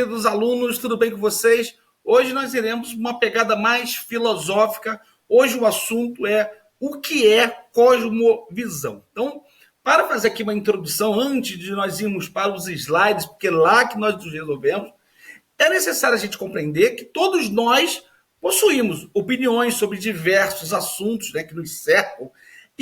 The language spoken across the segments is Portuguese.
Queridos alunos, tudo bem com vocês? Hoje nós iremos uma pegada mais filosófica. Hoje o assunto é o que é cosmovisão. Então, para fazer aqui uma introdução, antes de nós irmos para os slides, porque é lá que nós nos resolvemos, é necessário a gente compreender que todos nós possuímos opiniões sobre diversos assuntos, né, que nos cercam.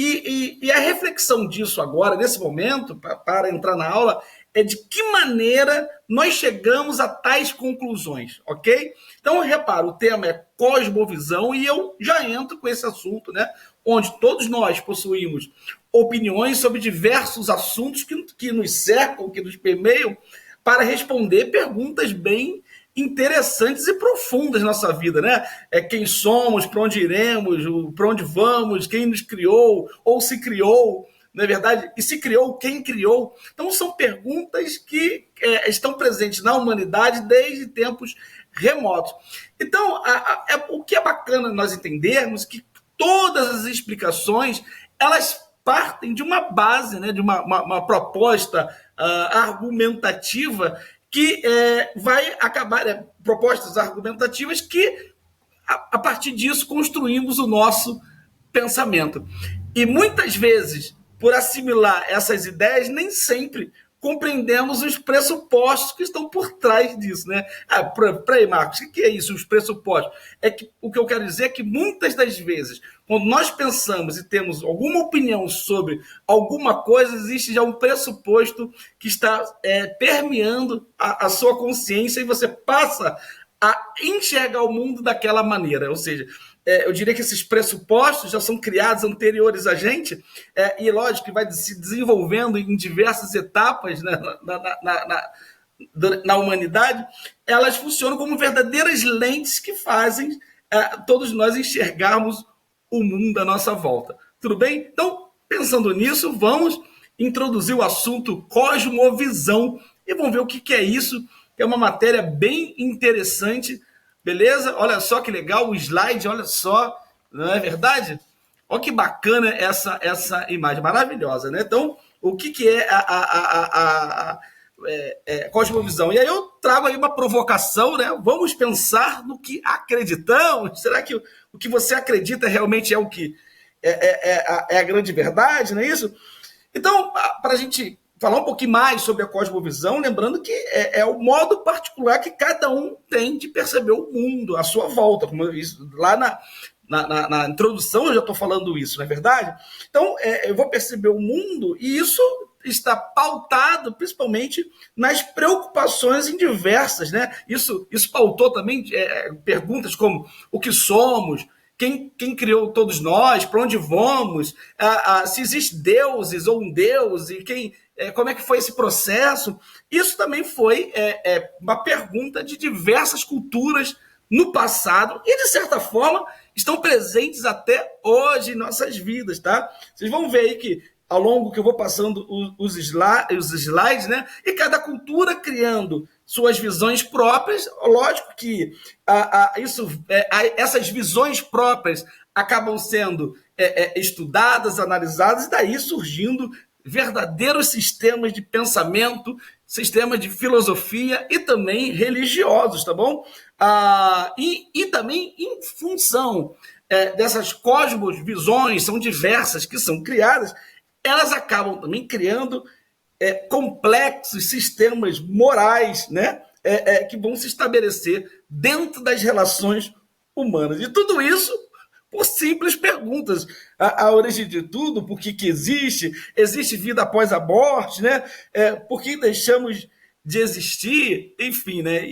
E a reflexão disso agora, nesse momento, para entrar na aula, é de que maneira nós chegamos a tais conclusões, ok? Então, repara, o tema é cosmovisão e eu já entro com esse assunto, né? Onde todos nós possuímos opiniões sobre diversos assuntos que nos cercam, que nos permeiam, para responder perguntas bem interessantes e profundas na nossa vida, né? Quem somos, para onde iremos, para onde vamos, quem nos criou ou se criou, não é verdade? E se criou, quem criou? Então são perguntas que estão presentes na humanidade desde tempos remotos. Então, o que é bacana nós entendermos que todas as explicações, elas partem de uma base, né, de uma proposta argumentativa que vai acabar, propostas argumentativas que, a partir disso, construímos o nosso pensamento. E muitas vezes, por assimilar essas ideias, nem sempre compreendemos os pressupostos que estão por trás disso, né? Peraí, Marcos, o que é isso, os pressupostos? O que eu quero dizer é que muitas das vezes, quando nós pensamos e temos alguma opinião sobre alguma coisa, existe já um pressuposto que está permeando a sua consciência e você passa a enxergar o mundo daquela maneira, ou seja, eu diria que esses pressupostos já são criados anteriores a gente, e lógico que vai se desenvolvendo em diversas etapas, né, na humanidade, elas funcionam como verdadeiras lentes que fazem todos nós enxergarmos o mundo à nossa volta. Tudo bem? Então, pensando nisso, vamos introduzir o assunto cosmovisão e vamos ver o que é isso. É uma matéria bem interessante, beleza? Olha só que legal o slide, olha só, não é verdade? Olha que bacana essa imagem, maravilhosa, né? Então, o que é a cosmovisão? E aí eu trago aí uma provocação, né? Vamos pensar no que acreditamos? Será que o que você acredita realmente é o que é a grande verdade, não é isso? Então, para a gente falar um pouquinho mais sobre a cosmovisão, lembrando que é o modo particular que cada um tem de perceber o mundo à sua volta. Como lá na introdução eu já estou falando isso, não é verdade? Então, eu vou perceber o mundo e isso está pautado principalmente nas preocupações em diversas, né? Isso pautou também perguntas como o que somos, quem criou todos nós, para onde vamos, se existem deuses ou um deus, e como é que foi esse processo. Isso também foi uma pergunta de diversas culturas no passado e, de certa forma, estão presentes até hoje em nossas vidas, tá? Vocês vão ver aí que, ao longo que eu vou passando os slides, né? E cada cultura criando suas visões próprias, lógico que essas visões próprias acabam sendo estudadas, analisadas, e daí surgindo verdadeiros sistemas de pensamento, sistemas de filosofia e também religiosos, tá bom? E também em função dessas cosmovisões, são diversas que são criadas, elas acabam também criando complexos sistemas morais, né? Que vão se estabelecer dentro das relações humanas. E tudo isso por simples perguntas. A origem de tudo, por que existe? Existe vida após a morte, né? Por que deixamos de existir? Enfim, né?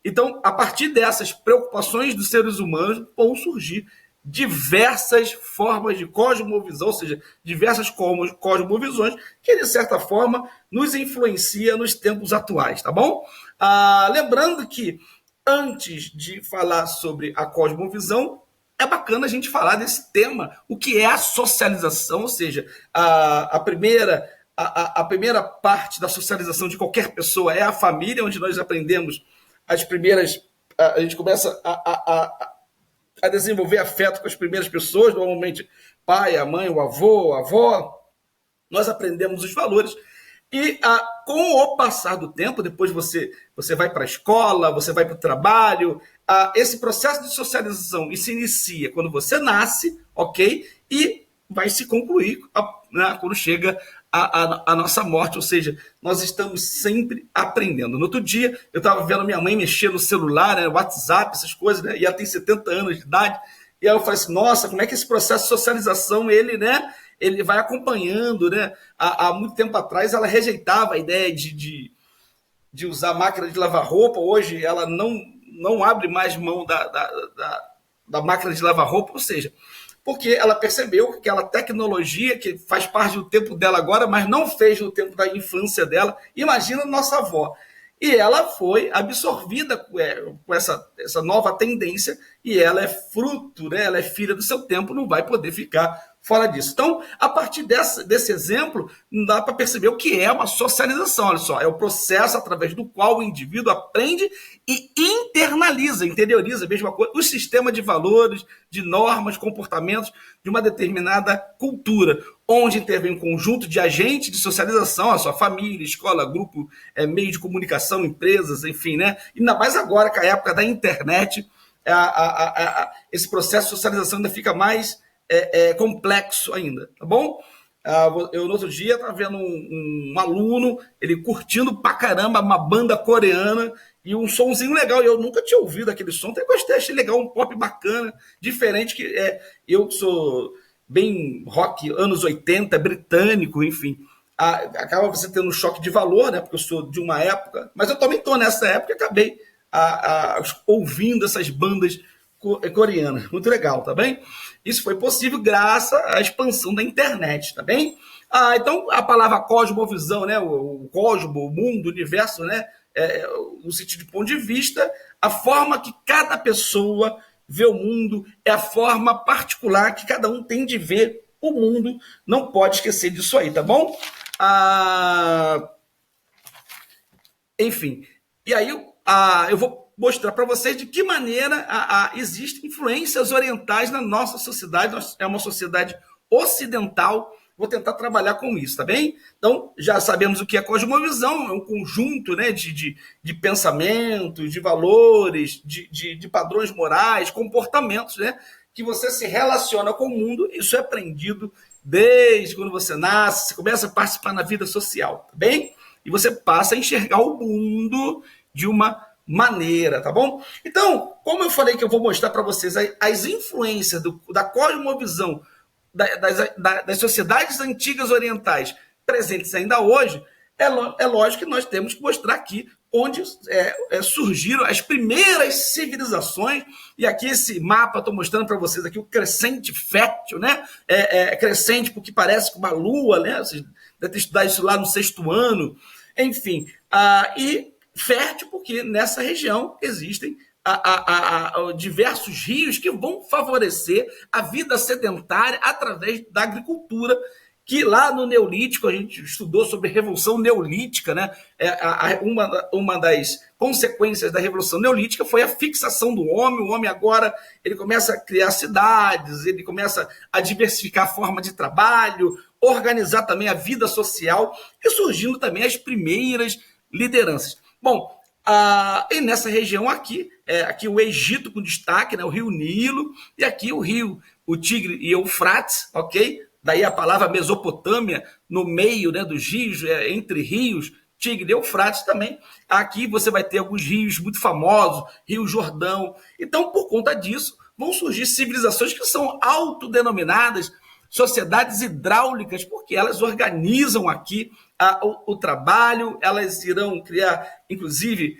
Então, a partir dessas preocupações dos seres humanos, vão surgir diversas formas de cosmovisão, ou seja, diversas cosmovisões que, de certa forma, nos influencia nos tempos atuais, tá bom? Lembrando que, antes de falar sobre a cosmovisão, é bacana a gente falar desse tema, o que é a socialização, ou seja, a primeira parte da socialização de qualquer pessoa é a família, onde nós aprendemos as primeiras, a gente começa a desenvolver afeto com as primeiras pessoas, normalmente pai, a mãe, o avô, a avó. Nós aprendemos os valores E com o passar do tempo, depois você vai para a escola, você vai para o trabalho, esse processo de socialização se inicia quando você nasce, ok? E vai se concluir né, quando chega a nossa morte, ou seja, nós estamos sempre aprendendo. No outro dia, eu estava vendo minha mãe mexer no celular, né, WhatsApp, essas coisas, né, e ela tem 70 anos de idade, e aí eu falei assim, nossa, como é que esse processo de socialização, ele vai acompanhando, né? Há muito tempo atrás, ela rejeitava a ideia de usar máquina de lavar roupa, hoje ela não abre mais mão da máquina de lavar roupa, ou seja, porque ela percebeu que aquela tecnologia que faz parte do tempo dela agora, mas não fez no tempo da infância dela, imagina nossa avó. E ela foi absorvida com essa nova tendência e ela é fruto, né? Ela é filha do seu tempo, não vai poder ficar fora disso. Então, a partir desse exemplo, dá para perceber o que é uma socialização. Olha só, é o processo através do qual o indivíduo aprende e internaliza, interioriza, a mesma coisa, o sistema de valores, de normas, comportamentos de uma determinada cultura, onde intervém um conjunto de agentes de socialização, a sua família, escola, grupo, meio de comunicação, empresas, enfim, né? E ainda mais agora, com a época da internet, esse processo de socialização ainda fica mais complexo ainda, tá bom? Eu no outro dia estava vendo um aluno, ele curtindo pra caramba uma banda coreana e um somzinho legal, e eu nunca tinha ouvido aquele som, até gostei, achei legal, um pop bacana, diferente, que eu sou bem rock, anos 80, britânico, enfim, acaba você tendo um choque de valor, né, porque eu sou de uma época, mas eu também estou nessa época e acabei ouvindo essas bandas coreanas, muito legal, tá bem? Isso foi possível graças à expansão da internet, tá bem? Então, a palavra cosmovisão, né, o cosmo, o mundo, o universo, né, no sentido de ponto de vista, a forma que cada pessoa vê o mundo é a forma particular que cada um tem de ver o mundo, não pode esquecer disso aí, tá bom? Enfim, e aí eu vou mostrar para vocês de que maneira existem influências orientais na nossa sociedade. É uma sociedade ocidental. Vou tentar trabalhar com isso, tá bem? Então, já sabemos o que é cosmovisão, é um conjunto, né, de pensamentos, de valores, de padrões morais, comportamentos, né, que você se relaciona com o mundo. Isso é aprendido desde quando você nasce, você começa a participar na vida social, tá bem? E você passa a enxergar o mundo de uma maneira, tá bom? Então, como eu falei que eu vou mostrar para vocês as influências da cosmovisão das sociedades antigas orientais presentes ainda hoje, é lógico que nós temos que mostrar aqui onde surgiram as primeiras civilizações, e aqui esse mapa estou mostrando para vocês aqui o crescente fértil, né? Crescente porque parece com uma lua, né? Vocês devem ter estudado isso lá no 6º ano, enfim, e fértil porque nessa região existem diversos rios que vão favorecer a vida sedentária através da agricultura, que lá no Neolítico, a gente estudou sobre a Revolução Neolítica, né? Uma das consequências da Revolução Neolítica foi a fixação do homem. O homem agora ele começa a criar cidades, ele começa a diversificar a forma de trabalho, organizar também a vida social, e surgindo também as primeiras lideranças. Bom, e nessa região aqui o Egito com destaque, né, o rio Nilo, e aqui o Tigre e Eufrates, ok? Daí a palavra Mesopotâmia, no meio, né, dos rios, entre rios, Tigre e Eufrates também. Aqui você vai ter alguns rios muito famosos, Rio Jordão. Então, por conta disso, vão surgir civilizações que são autodenominadas sociedades hidráulicas, porque elas organizam aqui o trabalho, elas irão criar, inclusive,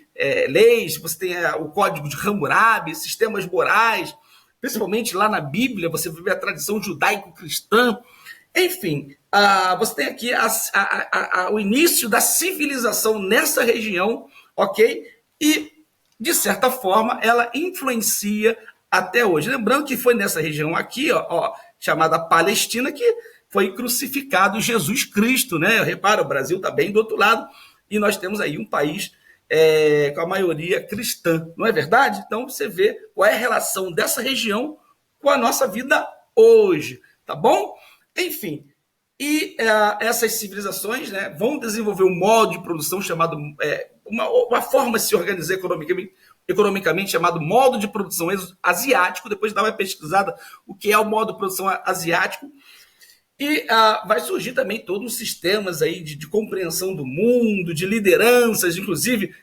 leis, você tem o Código de Hammurabi, sistemas morais, principalmente lá na Bíblia, você vê a tradição judaico-cristã. Enfim, você tem aqui o início da civilização nessa região, ok? E, de certa forma, ela influencia até hoje. Lembrando que foi nessa região aqui, chamada Palestina, que foi crucificado Jesus Cristo, né? Repara, o Brasil está bem do outro lado, e nós temos aí um país com a maioria cristã, não é verdade? Então, você vê qual é a relação dessa região com a nossa vida hoje, tá bom? Enfim, E essas civilizações, né, vão desenvolver um modo de produção chamado, uma forma de se organizar economicamente chamado modo de produção asiático. Depois dá uma pesquisada o que é o modo de produção asiático. E vai surgir também todos os sistemas aí de compreensão do mundo, de lideranças, inclusive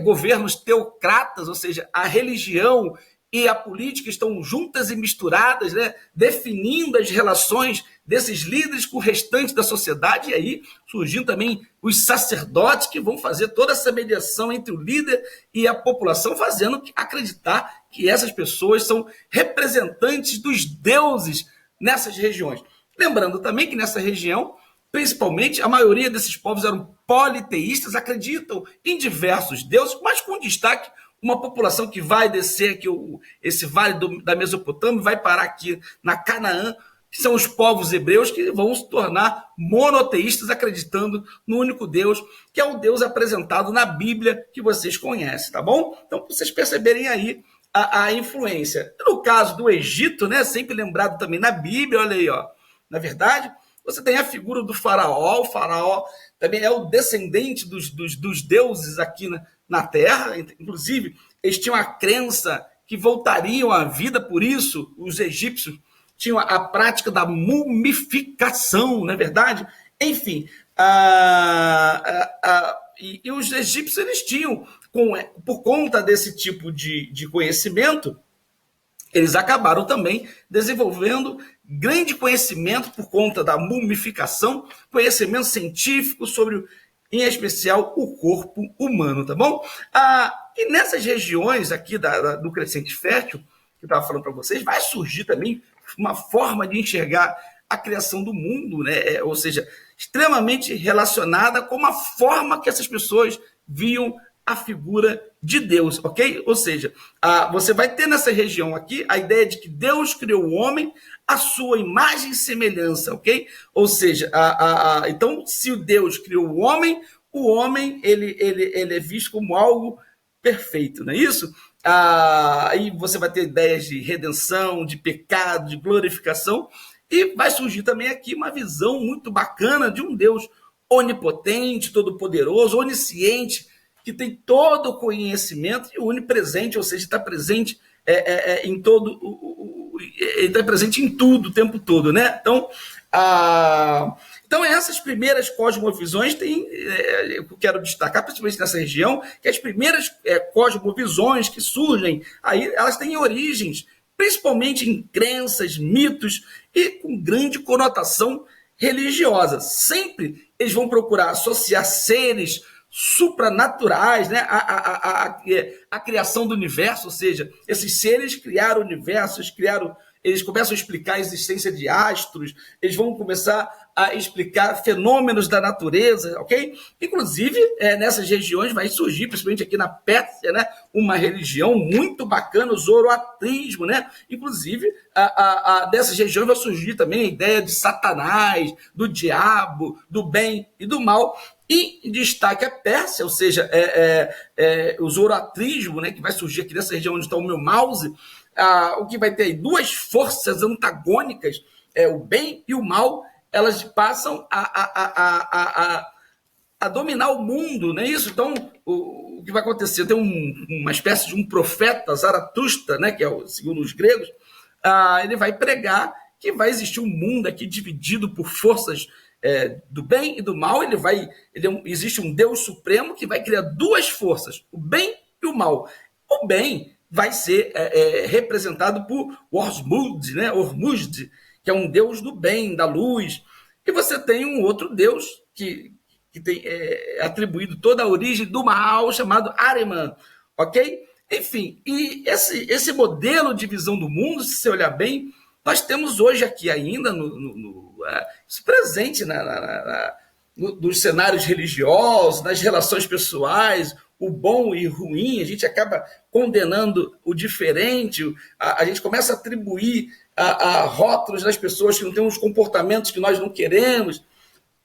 governos teocratas, ou seja, a religião e a política estão juntas e misturadas, né, definindo as relações desses líderes com o restante da sociedade. E aí surgindo também os sacerdotes que vão fazer toda essa mediação entre o líder e a população, fazendo acreditar que essas pessoas são representantes dos deuses nessas regiões. Lembrando também que nessa região, principalmente, a maioria desses povos eram politeístas, acreditam em diversos deuses, mas com destaque uma população que vai descer aqui esse vale da Mesopotâmia, vai parar aqui na Canaã, que são os povos hebreus que vão se tornar monoteístas, acreditando no único Deus, que é o Deus apresentado na Bíblia que vocês conhecem, tá bom? Então, para vocês perceberem aí a influência. No caso do Egito, né, sempre lembrado também na Bíblia, olha aí, ó. Na verdade, você tem a figura do faraó. O faraó também é o descendente dos deuses aqui na Terra. Inclusive, eles tinham a crença que voltariam à vida, por isso os egípcios tinham a prática da mumificação, não é verdade? Enfim, e os egípcios eles tinham, por conta desse tipo de conhecimento, eles acabaram também desenvolvendo grande conhecimento por conta da mumificação, conhecimento científico sobre, em especial, o corpo humano, tá bom? E nessas regiões aqui do Crescente Fértil, que eu estava falando para vocês, vai surgir também uma forma de enxergar a criação do mundo, né? Ou seja, extremamente relacionada com a forma que essas pessoas viam a figura de Deus, ok? Ou seja, você vai ter nessa região aqui a ideia de que Deus criou o homem à sua imagem e semelhança, ok? Ou seja, então, se o Deus criou o homem ele é visto como algo perfeito, não é isso? Aí você vai ter ideias de redenção, de pecado, de glorificação, e vai surgir também aqui uma visão muito bacana de um Deus onipotente, todo-poderoso, onisciente, que tem todo o conhecimento e onipresente, ou seja, está presente em todo, ele está presente em tudo o tempo todo, né? Então essas primeiras cosmovisões eu quero destacar, principalmente nessa região, que as primeiras cosmovisões que surgem, aí elas têm origens, principalmente em crenças, mitos e com grande conotação religiosa. Sempre eles vão procurar associar seres supranaturais, né? A criação do universo, ou seja, esses seres criaram universos, eles começam a explicar a existência de astros, eles vão começar a explicar fenômenos da natureza, ok? Inclusive, nessas regiões vai surgir, principalmente aqui na Pérsia, né, uma religião muito bacana, o zoroastrismo, né? Inclusive, dessas regiões vai surgir também a ideia de Satanás, do diabo, do bem e do mal. E em destaque a Pérsia, ou seja, o zoroastrismo, né, que vai surgir aqui nessa região onde está o meu mouse, o que vai ter aí duas forças antagônicas, o bem e o mal, elas passam a dominar o mundo, não é isso? Então, o que vai acontecer? Tem uma espécie de um profeta, Zaratustra, né, que segundo os gregos, ele vai pregar que vai existir um mundo aqui dividido por forças do bem e do mal. Existe um Deus supremo que vai criar duas forças, o bem e o mal. O bem vai ser representado por Ormuzd, né? Ormuzd, que é um deus do bem, da luz. E você tem um outro deus que tem atribuído toda a origem do mal, chamado Ahriman, ok? Enfim, e esse modelo de visão do mundo, se você olhar bem, nós temos hoje aqui ainda presente nos cenários religiosos, nas relações pessoais, o bom e o ruim. A gente acaba condenando o diferente, a gente começa a atribuir rótulos das pessoas que não têm os comportamentos que nós não queremos.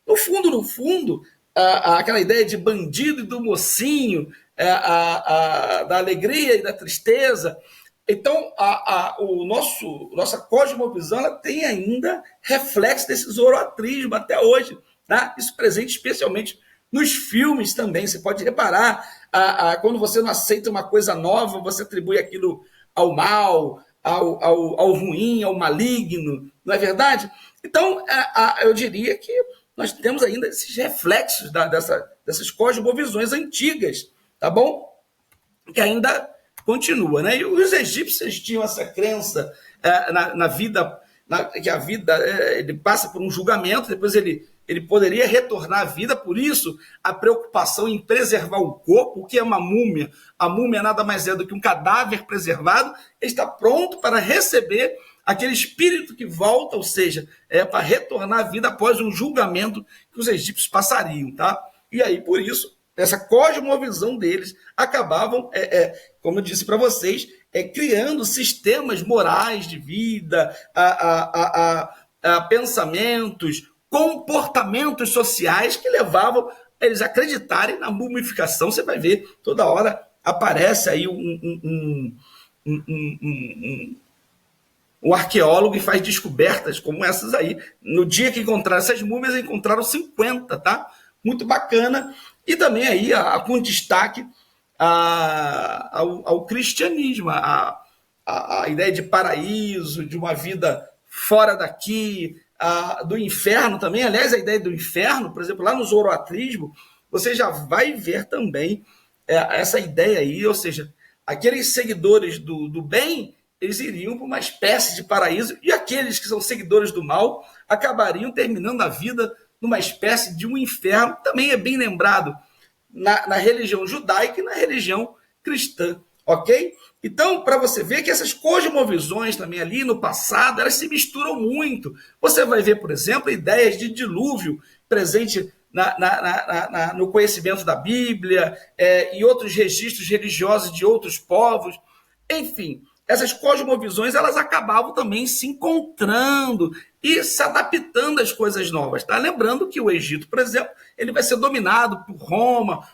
No fundo, aquela ideia de bandido e do mocinho, da alegria e da tristeza, Então, nossa cosmovisão ela tem ainda reflexo desse zoroatrismo até hoje. Tá? Isso presente especialmente nos filmes também. Você pode reparar, quando você não aceita uma coisa nova, você atribui aquilo ao mal, ao ruim, ao maligno, não é verdade? Então, eu diria que nós temos ainda esses reflexos dessas cosmovisões antigas, tá bom? Que ainda continua, né? E os egípcios tinham essa crença na vida, que a vida ele passa por um julgamento, depois ele poderia retornar à vida, por isso a preocupação em preservar o corpo. O que é uma múmia? A múmia nada mais é do que um cadáver preservado, ele está pronto para receber aquele espírito que volta, ou seja, para retornar à vida após um julgamento que os egípcios passariam, tá? E aí, por isso, essa cosmovisão deles acabavam, como eu disse para vocês, criando sistemas morais de vida, pensamentos, comportamentos sociais que levavam eles a acreditarem na mumificação. Você vai ver, toda hora aparece aí um arqueólogo e faz descobertas como essas aí. No dia que encontraram essas múmias, encontraram 50, tá? Muito bacana. E também aí, com destaque ao cristianismo, a ideia de paraíso, de uma vida fora daqui, do inferno também. Aliás, a ideia do inferno, por exemplo, lá no zoroatrismo, você já vai ver também essa ideia aí, ou seja, aqueles seguidores do bem, eles iriam para uma espécie de paraíso, e aqueles que são seguidores do mal acabariam terminando a vida numa espécie de um inferno. Também é bem lembrado na religião judaica e na religião cristã, ok? Então, para você ver que essas cosmovisões também ali no passado, elas se misturam muito. Você vai ver, por exemplo, ideias de dilúvio presente no conhecimento da Bíblia, e outros registros religiosos de outros povos. Enfim, essas cosmovisões elas acabavam também se encontrando e se adaptando às coisas novas. Tá? Lembrando que o Egito, por exemplo, ele vai ser dominado por Roma.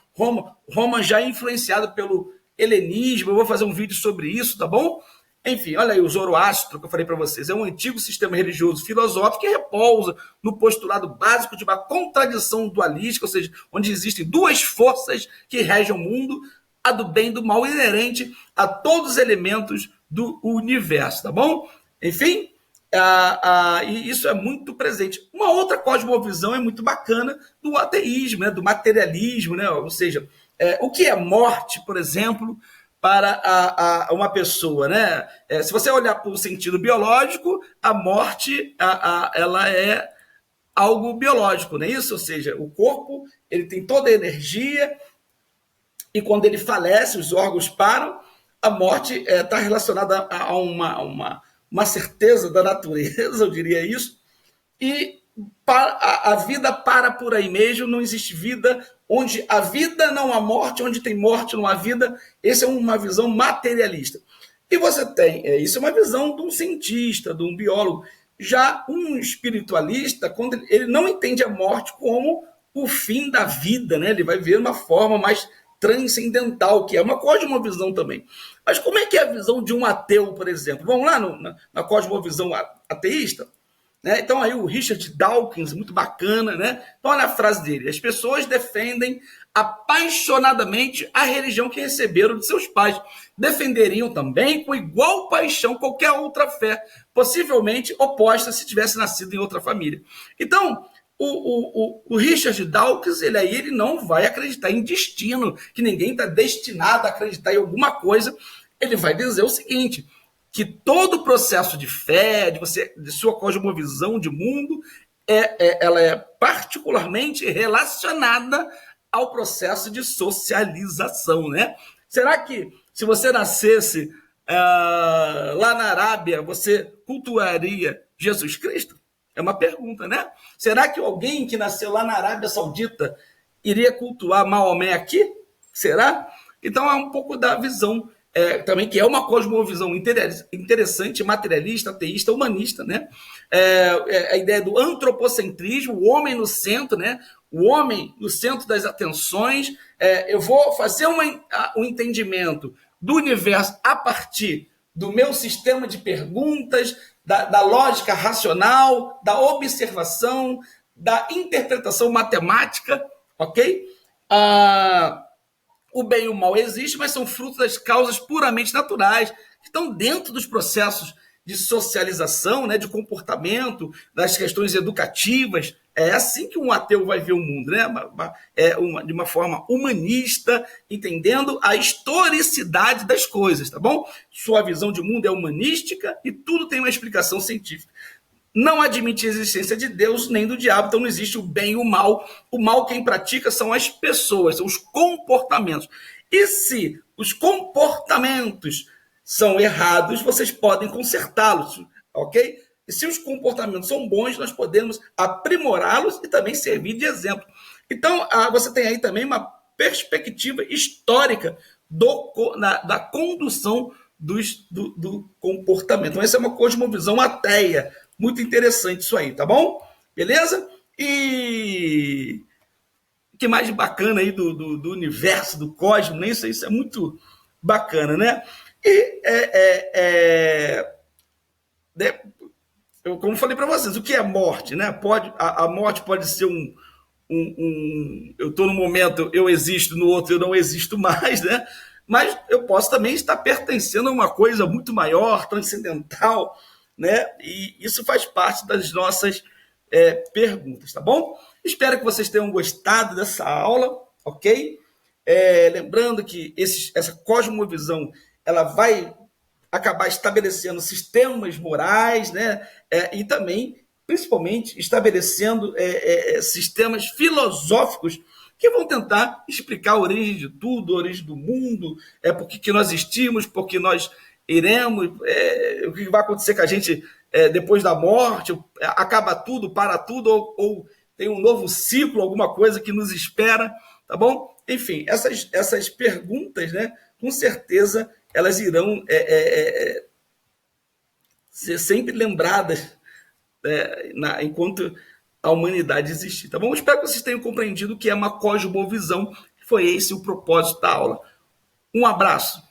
Roma já é influenciado pelo helenismo. Eu vou fazer um vídeo sobre isso, tá bom? Enfim, olha aí, o Zoroastro, que eu falei para vocês, é um antigo sistema religioso filosófico que repousa no postulado básico de uma contradição dualística, ou seja, onde existem duas forças que regem o mundo, a do bem e do mal, inerente a todos os elementos do universo, tá bom? Enfim, e isso é muito presente. Uma outra cosmovisão é muito bacana do ateísmo, né, do materialismo, né, ou seja, o que é morte, por exemplo, para uma pessoa, né? Se você olhar para o sentido biológico, a morte ela é algo biológico, não é isso? Ou seja, o corpo ele tem toda a energia, e quando ele falece, os órgãos param. A morte está relacionada a uma certeza da natureza, eu diria isso, e a vida para por aí mesmo. Não existe vida. Onde a vida não há morte, onde tem morte não há vida. Essa é uma visão materialista. E você tem, isso é uma visão de um cientista, de um biólogo. Já um espiritualista, quando ele não entende a morte como o fim da vida, né? Ele vai ver uma forma mais transcendental, que é uma cosmovisão também. Mas como é que é a visão de um ateu, por exemplo? Vamos lá na cosmovisão ateísta? Né? Então aí o Richard Dawkins, muito bacana, né? Então olha a frase dele: as pessoas defendem apaixonadamente a religião que receberam de seus pais. Defenderiam também com igual paixão qualquer outra fé, possivelmente oposta se tivesse nascido em outra família. Então, o Richard Dawkins, ele não vai acreditar em destino, que ninguém está destinado a acreditar em alguma coisa. Ele vai dizer o seguinte: que todo o processo de fé, de sua cosmovisão de mundo, ela é particularmente relacionada ao processo de socialização, né? Será que se você nascesse lá na Arábia, você cultuaria Jesus Cristo? É uma pergunta, né? Será que alguém que nasceu lá na Arábia Saudita iria cultuar Maomé aqui? Será? Então é um pouco da visão também, que é uma cosmovisão interessante, materialista, ateísta, humanista, né? A ideia do antropocentrismo, o homem no centro, né? O homem no centro das atenções. Eu vou fazer um entendimento do universo a partir do meu sistema de perguntas, da lógica racional, da observação, da interpretação matemática, ok? O bem e o mal existem, mas são frutos das causas puramente naturais, que estão dentro dos processos de socialização, né, de comportamento, das questões educativas. É assim que um ateu vai ver o mundo, né? De uma forma humanista, entendendo a historicidade das coisas, tá bom? Sua visão de mundo é humanística e tudo tem uma explicação científica. Não admite a existência de Deus nem do diabo, então não existe o bem e o mal. O mal quem pratica são as pessoas, são os comportamentos. E se os comportamentos são errados, vocês podem consertá-los, ok? E se os comportamentos são bons, nós podemos aprimorá-los e também servir de exemplo. Então, você tem aí também uma perspectiva histórica da condução do comportamento. Então, essa é uma cosmovisão ateia. Muito interessante isso aí, tá bom? Beleza? E o que mais bacana aí do universo, do cosmos, né? Isso é muito bacana, né? E eu, como falei para vocês, o que é morte, né? A morte pode ser eu estou no momento, eu existo, no outro eu não existo mais, né? Mas eu posso também estar pertencendo a uma coisa muito maior, transcendental, né? E isso faz parte das nossas perguntas, tá bom? Espero que vocês tenham gostado dessa aula, ok? Lembrando que essa cosmovisão ela vai acabar estabelecendo sistemas morais, né? E também, principalmente, estabelecendo sistemas filosóficos que vão tentar explicar a origem de tudo, a origem do mundo, por que nós existimos, por que nós iremos, o que vai acontecer com a gente depois da morte, acaba tudo, para tudo, ou tem um novo ciclo, alguma coisa que nos espera, tá bom? Enfim, essas perguntas, né, com certeza, elas irão ser sempre lembradas enquanto a humanidade existir, tá bom? Espero que vocês tenham compreendido o que é uma cosmovisão, que foi esse o propósito da aula. Um abraço.